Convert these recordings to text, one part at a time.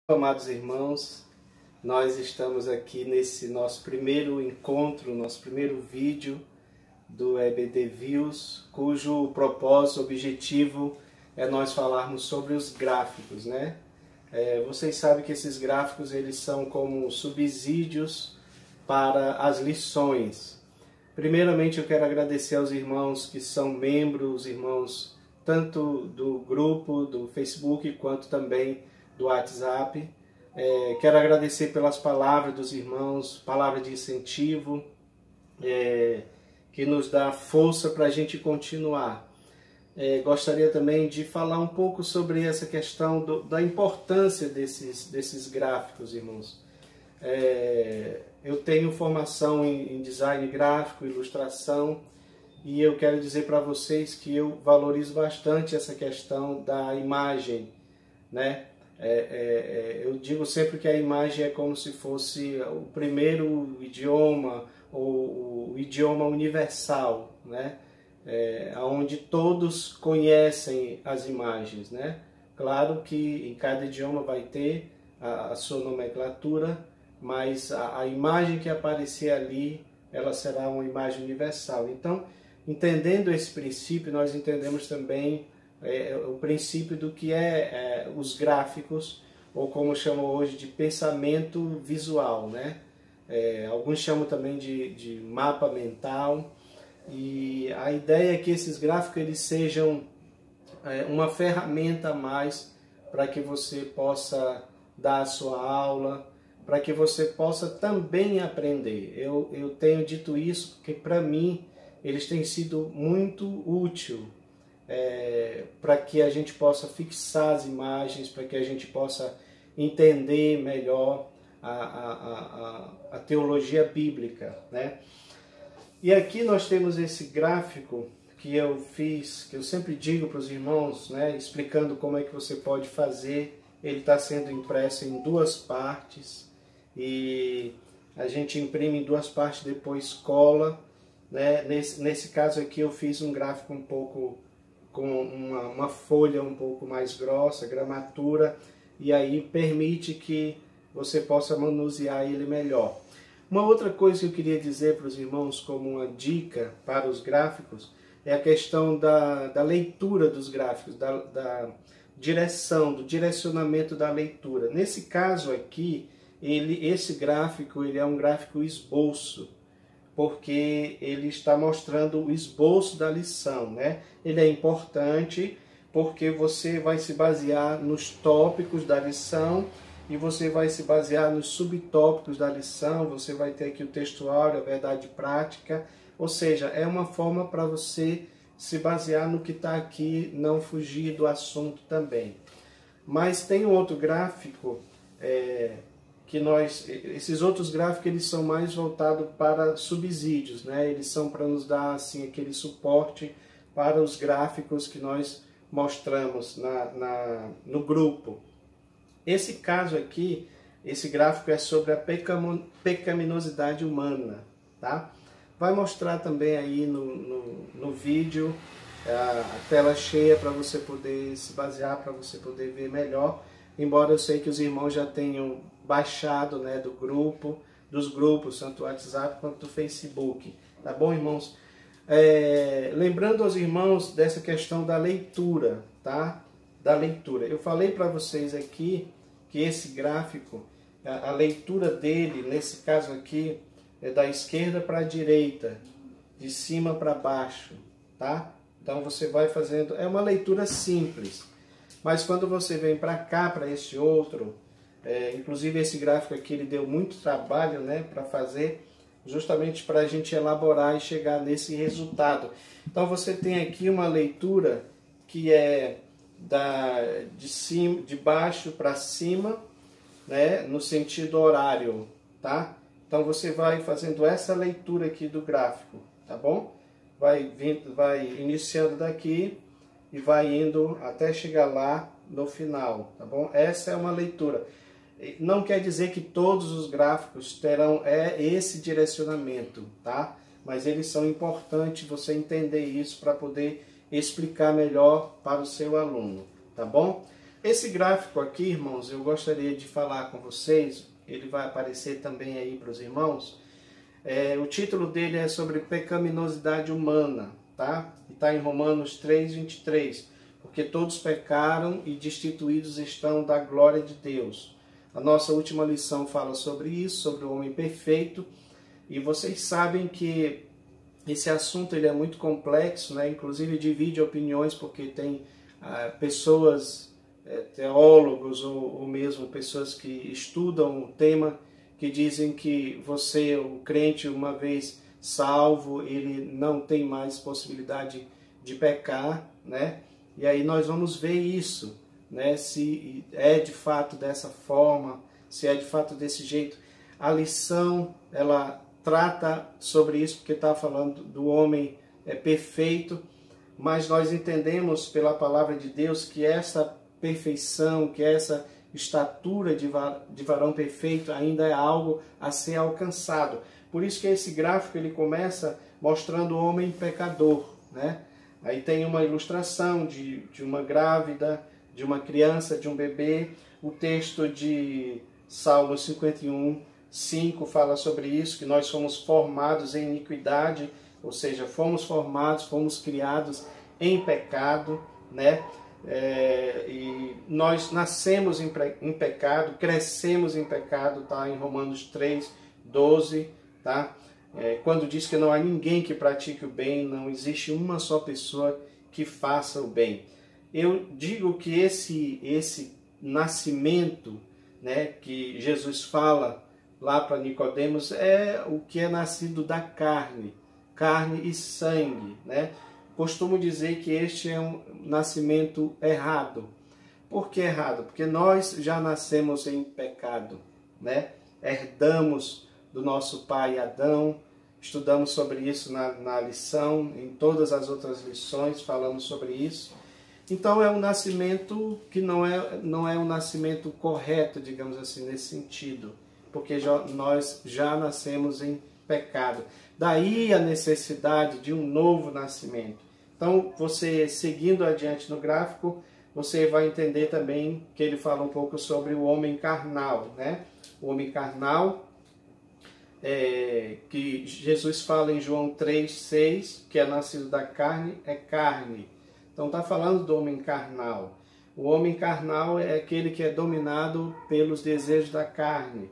Amados irmãos, nós estamos aqui nesse nosso primeiro encontro, nosso primeiro vídeo do EBD Views, cujo propósito, objetivo é nós falarmos sobre os gráficos, né? Vocês sabem que esses gráficos eles são como subsídios para as lições. Primeiramente eu quero agradecer aos irmãos que são membros, irmãos tanto do grupo, do Facebook, quanto também do WhatsApp. Quero agradecer pelas palavras dos irmãos, palavras de incentivo, que nos dá força para a gente continuar. Gostaria também de falar um pouco sobre essa questão da importância desses gráficos, irmãos. Eu tenho formação em design gráfico, ilustração, e eu quero dizer para vocês que eu valorizo bastante essa questão da imagem, né? Eu digo sempre que a imagem é como se fosse o primeiro idioma, ou o idioma universal, né? Onde todos conhecem as imagens, né? Claro que em cada idioma vai ter a sua nomenclatura, mas a imagem que aparecer ali, ela será uma imagem universal. Então, entendendo esse princípio, nós entendemos também o princípio do que os gráficos, ou como chamam hoje de pensamento visual, né? Alguns chamam também de mapa mental, e a ideia é que esses gráficos eles sejam uma ferramenta a mais para que você possa dar a sua aula, para que você possa também aprender. Eu tenho dito isso porque para mim eles têm sido muito úteis, para que a gente possa fixar as imagens, para que a gente possa entender melhor a teologia bíblica, né? E aqui nós temos esse gráfico que eu fiz, que eu sempre digo para os irmãos, né, explicando como é que você pode fazer. Ele está sendo impresso em duas partes, e a gente imprime em duas partes, depois cola, né? Nesse caso aqui eu fiz um gráfico um pouco com uma folha um pouco mais grossa, gramatura, e aí permite que você possa manusear ele melhor. Uma outra coisa que eu queria dizer para os irmãos como uma dica para os gráficos é a questão da leitura dos gráficos, da direção, do direcionamento da leitura. Nesse caso aqui, esse gráfico ele é um gráfico esboço, porque ele está mostrando o esboço da lição, né? Ele é importante porque você vai se basear nos tópicos da lição e você vai se basear nos subtópicos da lição. Você vai ter aqui o textuário, a verdade prática, ou seja, é uma forma para você se basear no que está aqui, não fugir do assunto também. Mas tem um outro gráfico, esses outros gráficos eles são mais voltados para subsídios, né? Eles são para nos dar assim, aquele suporte para os gráficos que nós mostramos no grupo. Esse caso aqui, esse gráfico é sobre a pecaminosidade humana, tá? Vai mostrar também aí no vídeo a tela cheia para você poder se basear, para você poder ver melhor. Embora eu sei que os irmãos já tenham baixado, né, dos grupos, tanto do WhatsApp quanto do Facebook. Tá bom, irmãos? Lembrando aos irmãos dessa questão da leitura, tá? Da leitura. Eu falei para vocês aqui que esse gráfico, a leitura dele, nesse caso aqui, é da esquerda para a direita, de cima para baixo, tá? Então você vai fazendo, é uma leitura simples. Mas quando você vem para cá, para esse outro, inclusive esse gráfico aqui, ele deu muito trabalho, né, para fazer, justamente para a gente elaborar e chegar nesse resultado. Então você tem aqui uma leitura que é de baixo para cima, né, no sentido horário, tá? Então você vai fazendo essa leitura aqui do gráfico, tá bom? Vai iniciando daqui e vai indo até chegar lá no final, tá bom? Essa é uma leitura. Não quer dizer que todos os gráficos terão esse direcionamento, tá? Mas eles são importantes você entender isso para poder explicar melhor para o seu aluno, tá bom? Esse gráfico aqui, irmãos, eu gostaria de falar com vocês, ele vai aparecer também aí para os irmãos. O título dele é sobre pecaminosidade humana, tá? E está em Romanos 3:23. Porque todos pecaram e destituídos estão da glória de Deus. A nossa última lição fala sobre isso, sobre o homem perfeito. E vocês sabem que esse assunto ele é muito complexo, né? Inclusive divide opiniões, porque tem pessoas, teólogos ou mesmo pessoas que estudam o tema, que dizem que você, o crente, uma vez salvo, ele não tem mais possibilidade de pecar, né? E aí nós vamos ver isso, né? Se é de fato dessa forma, se é de fato desse jeito. A lição, ela trata sobre isso, porque está falando do homem perfeito, mas nós entendemos pela palavra de Deus que essa perfeição, que essa estatura de varão perfeito ainda é algo a ser alcançado. Por isso que esse gráfico ele começa mostrando o homem pecador, né? Aí tem uma ilustração de uma grávida, de uma criança, de um bebê. O texto de Salmo 51:5 fala sobre isso, que nós somos formados em iniquidade, ou seja, fomos formados, fomos criados em pecado, né? E nós nascemos em pecado, crescemos em pecado, tá? Em Romanos 3:12, tá? Quando diz que não há ninguém que pratique o bem, não existe uma só pessoa que faça o bem. Eu digo que esse nascimento, né, que Jesus fala lá para Nicodemos, é o que é nascido da carne e sangue, né? Costumo dizer que este é um nascimento errado. Por que errado? Porque nós já nascemos em pecado, né? Herdamos do nosso pai Adão. Estudamos sobre isso na lição, em todas as outras lições falamos sobre isso. Então é um nascimento que não é um nascimento correto, digamos assim, nesse sentido, porque nós já nascemos em pecado. Daí a necessidade de um novo nascimento. Então, você seguindo adiante no gráfico, você vai entender também que ele fala um pouco sobre o homem carnal, né? O homem carnal, que Jesus fala em João 3:6, que é nascido da carne, é carne. Então está falando do homem carnal. O homem carnal é aquele que é dominado pelos desejos da carne.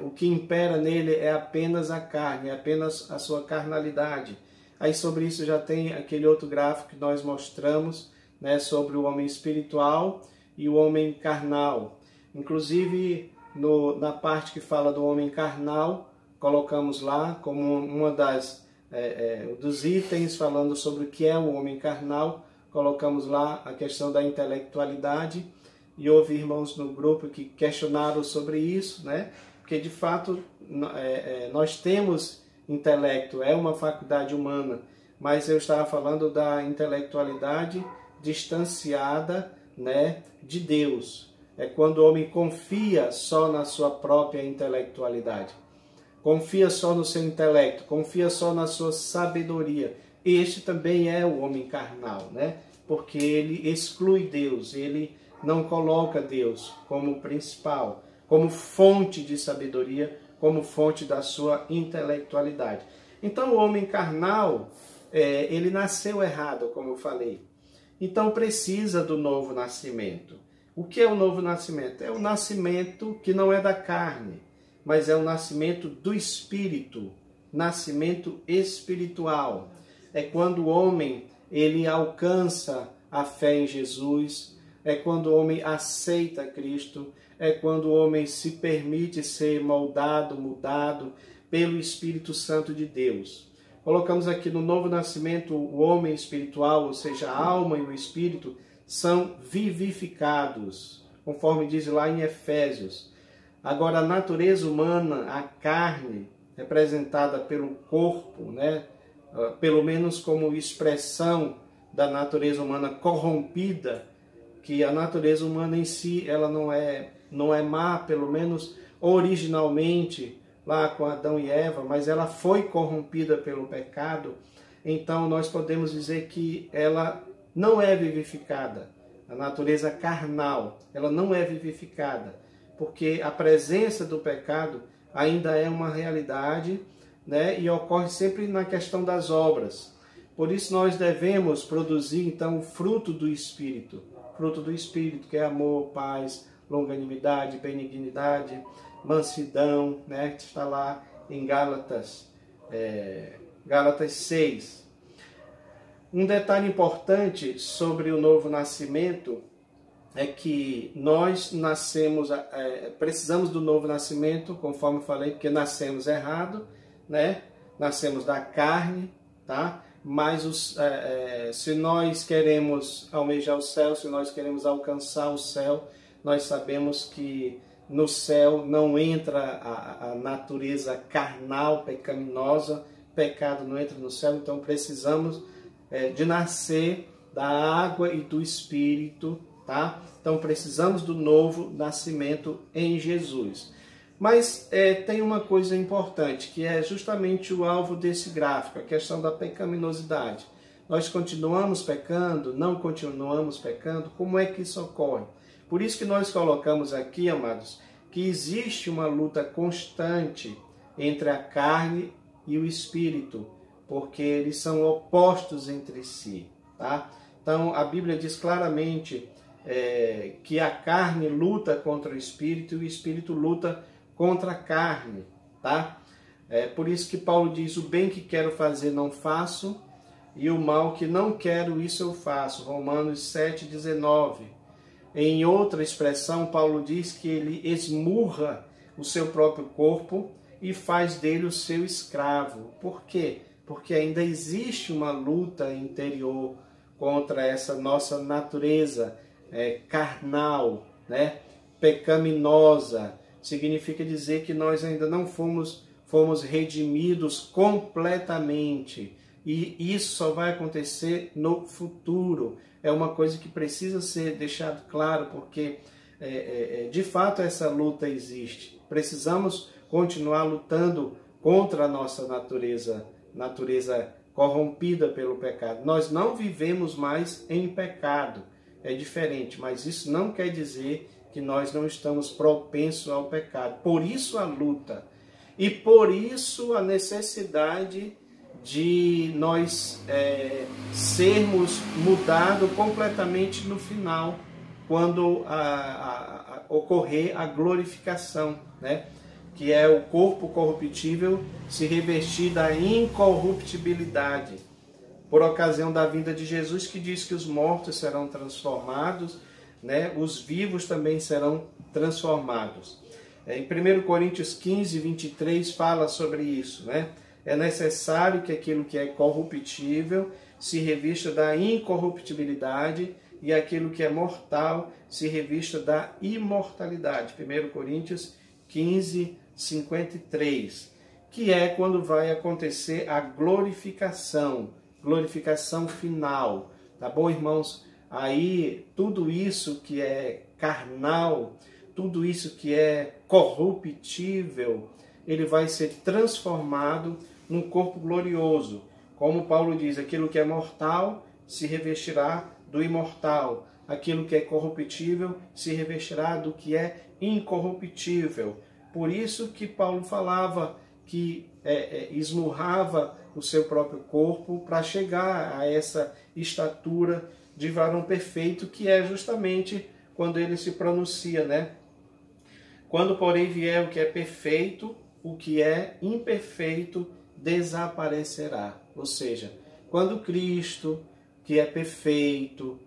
O que impera nele é apenas a carne, é apenas a sua carnalidade. Aí sobre isso já tem aquele outro gráfico que nós mostramos, né, sobre o homem espiritual e o homem carnal. Inclusive na parte que fala do homem carnal, colocamos lá como uma dos itens falando sobre o que é o homem carnal, colocamos lá a questão da intelectualidade. E houve irmãos no grupo que questionaram sobre isso, né? Porque de fato nós temos intelecto, é uma faculdade humana, mas eu estava falando da intelectualidade distanciada, né, de Deus. É quando o homem confia só na sua própria intelectualidade, confia só no seu intelecto, confia só na sua sabedoria. Este também é o homem carnal, né? Porque ele exclui Deus, ele não coloca Deus como principal, como fonte de sabedoria, como fonte da sua intelectualidade. Então o homem carnal, ele nasceu errado, como eu falei. Então precisa do novo nascimento. O que é o novo nascimento? É o nascimento que não é da carne, mas é o nascimento do Espírito, nascimento espiritual. É quando o homem ele alcança a fé em Jesus, é quando o homem aceita Cristo, é quando o homem se permite ser moldado, mudado pelo Espírito Santo de Deus. Colocamos aqui no novo nascimento o homem espiritual, ou seja, a alma e o espírito, são vivificados, conforme diz lá em Efésios. Agora, a natureza humana, a carne, representada pelo corpo, né? Pelo menos como expressão da natureza humana corrompida, que a natureza humana em si ela não é má, pelo menos originalmente, lá com Adão e Eva, mas ela foi corrompida pelo pecado. Então nós podemos dizer que ela não é vivificada. a natureza carnal, ela não é vivificada, porque a presença do pecado ainda é uma realidade, né? E ocorre sempre na questão das obras. Por isso nós devemos produzir, então, o fruto do Espírito. Fruto do Espírito, que é amor, paz, longanimidade, benignidade, mansidão, né? Que está lá em Gálatas 6. Um detalhe importante sobre o novo nascimento é que nós nascemos, precisamos do novo nascimento, conforme eu falei, porque nascemos errado, né? Nascemos da carne, tá? Mas se nós queremos almejar o céu, se nós queremos alcançar o céu, nós sabemos que no céu não entra a natureza carnal, pecaminosa, pecado não entra no céu, então precisamos de nascer da água e do Espírito, tá? Então precisamos do novo nascimento em Jesus. Mas tem uma coisa importante, que é justamente o alvo desse gráfico, a questão da pecaminosidade. Nós continuamos pecando? Não continuamos pecando? Como é que isso ocorre? Por isso que nós colocamos aqui, amados, que existe uma luta constante entre a carne e o espírito, porque eles são opostos entre si, tá? Então, a Bíblia diz claramente que a carne luta contra o espírito e o espírito luta contra a carne, tá? Por isso que Paulo diz, o bem que quero fazer não faço, e o mal que não quero, isso eu faço. Romanos 7,19. Em outra expressão, Paulo diz que ele esmurra o seu próprio corpo e faz dele o seu escravo. Por quê? Porque ainda existe uma luta interior contra essa nossa natureza carnal, né? Pecaminosa. Significa dizer que nós ainda não fomos redimidos completamente. E isso só vai acontecer no futuro. É uma coisa que precisa ser deixado claro, porque de fato essa luta existe. Precisamos continuar lutando contra a nossa natureza corrompida pelo pecado. Nós não vivemos mais em pecado. É diferente, mas isso não quer dizer que nós não estamos propensos ao pecado. Por isso a luta. E por isso a necessidade de nós sermos mudados completamente no final, quando ocorrer a glorificação, né? Que é o corpo corruptível se revestir da incorruptibilidade, por ocasião da vinda de Jesus, que diz que os mortos serão transformados, né? Os vivos também serão transformados. Em 1 Coríntios 15, 23 fala sobre isso, né? É necessário que aquilo que é corruptível se revista da incorruptibilidade e aquilo que é mortal se revista da imortalidade. 1 Coríntios 15, 53. Que é quando vai acontecer a glorificação final. Tá bom, irmãos? Aí, tudo isso que é carnal, tudo isso que é corruptível, ele vai ser transformado num corpo glorioso. Como Paulo diz, aquilo que é mortal se revestirá do imortal. Aquilo que é corruptível se revestirá do que é incorruptível. Por isso que Paulo falava que esmurrava o seu próprio corpo para chegar a essa estatura de varão perfeito, que é justamente quando ele se pronuncia, né? Quando, porém, vier o que é perfeito, o que é imperfeito desaparecerá. Ou seja, quando Cristo, que é perfeito,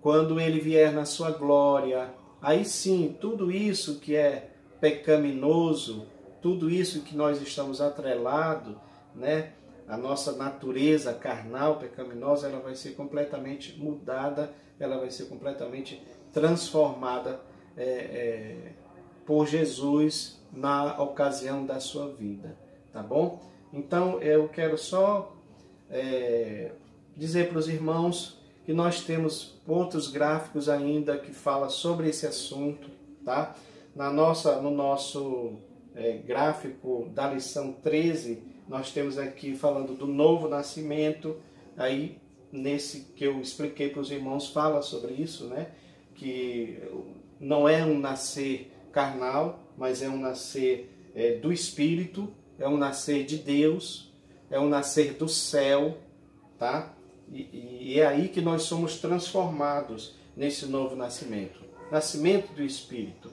quando ele vier na sua glória, aí sim, tudo isso que é pecaminoso, tudo isso que nós estamos atrelados, né? A nossa natureza carnal, pecaminosa, ela vai ser completamente mudada, ela vai ser completamente transformada por Jesus na ocasião da sua vida, tá bom? Então, eu quero só dizer para os irmãos que nós temos outros gráficos ainda que falam sobre esse assunto, tá? No nosso gráfico da lição 13, nós temos aqui falando do novo nascimento. Aí nesse que eu expliquei para os irmãos, fala sobre isso, né? Que não é um nascer carnal, mas é um nascer do Espírito, é um nascer de Deus, é um nascer do céu, tá? E é aí que nós somos transformados nesse novo nascimento. Nascimento do Espírito.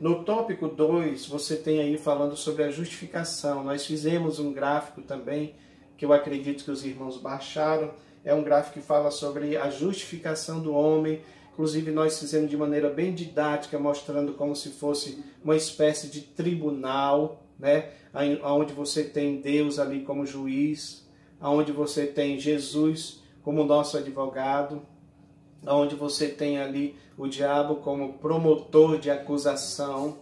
No tópico 2, você tem aí falando sobre a justificação. Nós fizemos um gráfico também, que eu acredito que os irmãos baixaram. É um gráfico que fala sobre a justificação do homem. Inclusive, nós fizemos de maneira bem didática, mostrando como se fosse uma espécie de tribunal, né? Onde você tem Deus ali como juiz, onde você tem Jesus como nosso advogado, onde você tem ali o diabo como promotor de acusação,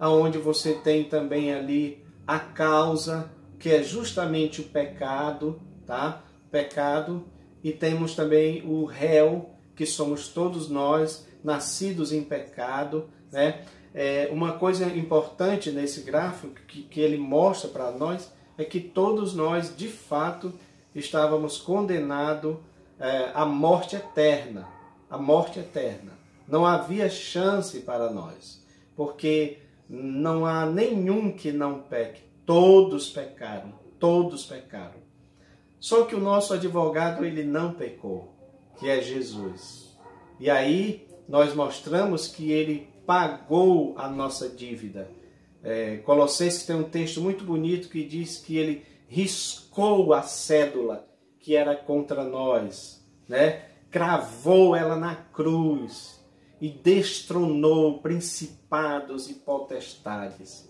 onde você tem também ali a causa, que é justamente o pecado, tá? Pecado, e temos também o réu, que somos todos nós, nascidos em pecado, né? Uma coisa importante nesse gráfico que ele mostra para nós é que todos nós, de fato, estávamos condenados à morte eterna. A morte eterna. Não havia chance para nós, porque não há nenhum que não peque. Todos pecaram, todos pecaram. Só que o nosso advogado, ele não pecou, que é Jesus. E aí nós mostramos que ele pagou a nossa dívida. Colossenses tem um texto muito bonito que diz que ele riscou a cédula que era contra nós, né? Cravou ela na cruz e destronou principados e potestades.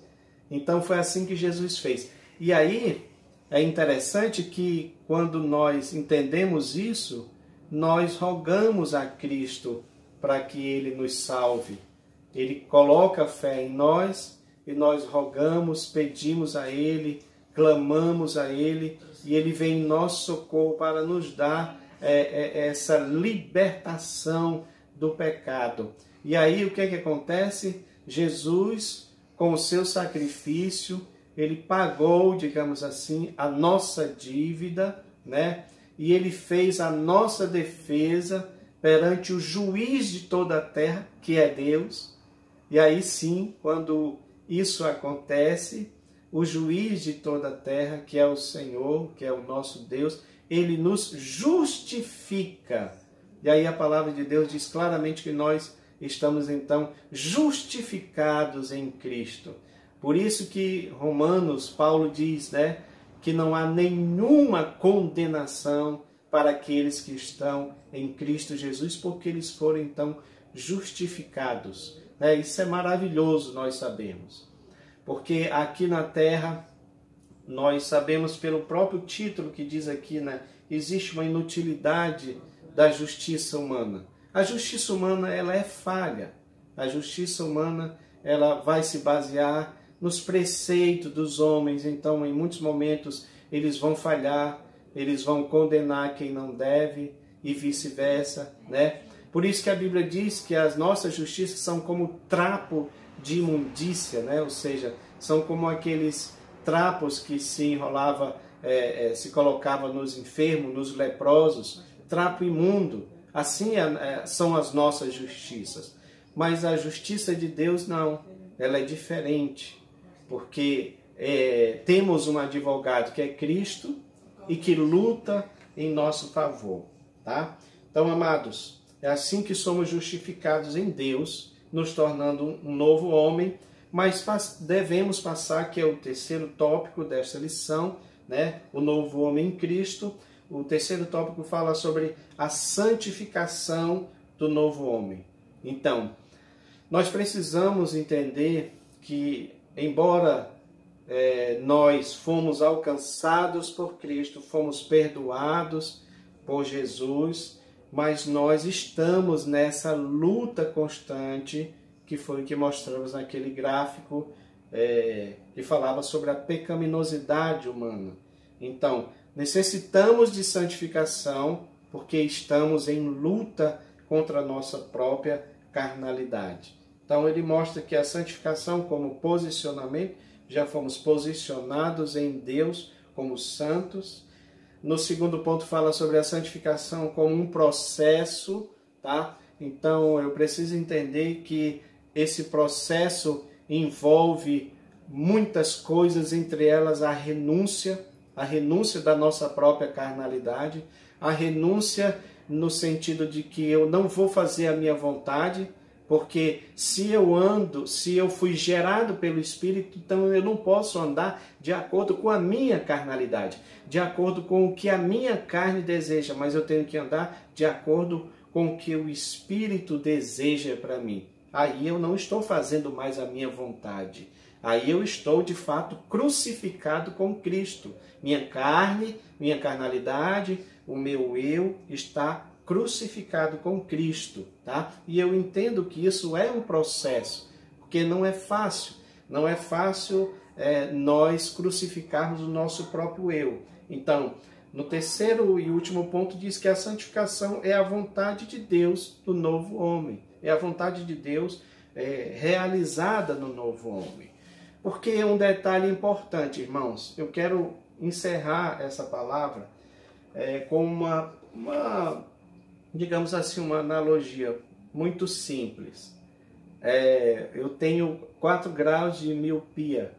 Então foi assim que Jesus fez. E aí é interessante que quando nós entendemos isso, nós rogamos a Cristo para que Ele nos salve. Ele coloca fé em nós e nós rogamos, pedimos a Ele, clamamos a Ele e Ele vem em nosso socorro para nos dar essa libertação do pecado. E aí o que acontece? Jesus, com o seu sacrifício, ele pagou, digamos assim, a nossa dívida, né? E ele fez a nossa defesa perante o juiz de toda a terra, que é Deus. E aí sim, quando isso acontece, o juiz de toda a terra, que é o Senhor, que é o nosso Deus, ele nos justifica. E aí a palavra de Deus diz claramente que nós estamos então justificados em Cristo. Por isso que Romanos, Paulo diz, né, que não há nenhuma condenação para aqueles que estão em Cristo Jesus, porque eles foram então justificados. Isso é maravilhoso, nós sabemos. Porque aqui na terra, nós sabemos pelo próprio título que diz aqui, né, existe uma inutilidade da justiça humana. A justiça humana, ela é falha. A justiça humana, ela vai se basear nos preceitos dos homens. Então, em muitos momentos, eles vão falhar, eles vão condenar quem não deve e vice-versa, né? Por isso que a Bíblia diz que as nossas justiças são como trapo de imundícia, né? Ou seja, são como aqueles trapos que se enrolava, se colocava nos enfermos, nos leprosos, trapo imundo. Assim são as nossas justiças. Mas a justiça de Deus não, ela é diferente, porque temos um advogado que é Cristo e que luta em nosso favor, tá? Então, amados, é assim que somos justificados em Deus, nos tornando um novo homem, mas devemos passar, que é o terceiro tópico desta lição, né? O novo homem em Cristo. O terceiro tópico fala sobre a santificação do novo homem. Então, nós precisamos entender que, embora nós fomos alcançados por Cristo, fomos perdoados por Jesus, mas nós estamos nessa luta constante, que foi o que mostramos naquele gráfico que falava sobre a pecaminosidade humana. Então, necessitamos de santificação porque estamos em luta contra a nossa própria carnalidade. Então, ele mostra que a santificação como posicionamento, já fomos posicionados em Deus como santos. No segundo ponto fala sobre a santificação como um processo, tá? Então eu preciso entender que esse processo envolve muitas coisas, entre elas a renúncia da nossa própria carnalidade, a renúncia no sentido de que eu não vou fazer a minha vontade, porque se eu fui gerado pelo Espírito, então eu não posso andar de acordo com a minha carnalidade, de acordo com o que a minha carne deseja, mas eu tenho que andar de acordo com o que o Espírito deseja para mim. Aí eu não estou fazendo mais a minha vontade. Aí eu estou, de fato, crucificado com Cristo. Minha carne, minha carnalidade, o meu eu está crucificado com Cristo, tá? E eu entendo que isso é um processo, porque não é fácil. Não é fácil nós crucificarmos o nosso próprio eu. Então, no terceiro e último ponto diz que a santificação é a vontade de Deus do novo homem. É a vontade de Deus realizada no novo homem. Porque um detalhe importante, irmãos, eu quero encerrar essa palavra com digamos assim, uma analogia muito simples. Eu tenho 4 graus de miopia,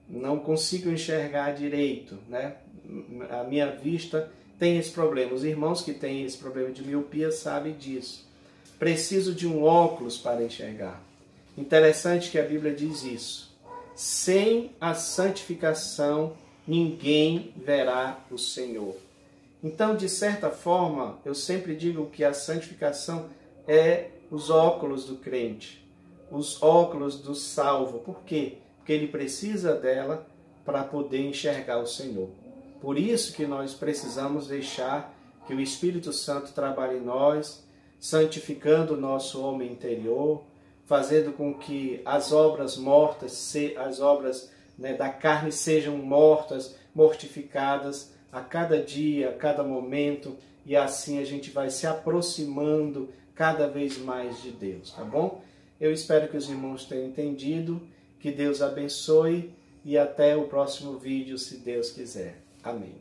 não consigo enxergar direito, né? A minha vista tem esse problema. Os irmãos que têm esse problema de miopia sabem disso. Preciso de um óculos para enxergar. Interessante que a Bíblia diz isso. Sem a santificação, ninguém verá o Senhor. Então, de certa forma, eu sempre digo que a santificação é os óculos do crente, os óculos do salvo. Por quê? Porque ele precisa dela para poder enxergar o Senhor. Por isso que nós precisamos deixar que o Espírito Santo trabalhe em nós, santificando o nosso homem interior, fazendo com que as obras mortas, as obras da carne sejam mortificadas a cada dia, a cada momento, e assim a gente vai se aproximando cada vez mais de Deus, tá bom? Eu espero que os irmãos tenham entendido, que Deus abençoe e até o próximo vídeo, se Deus quiser. Amém.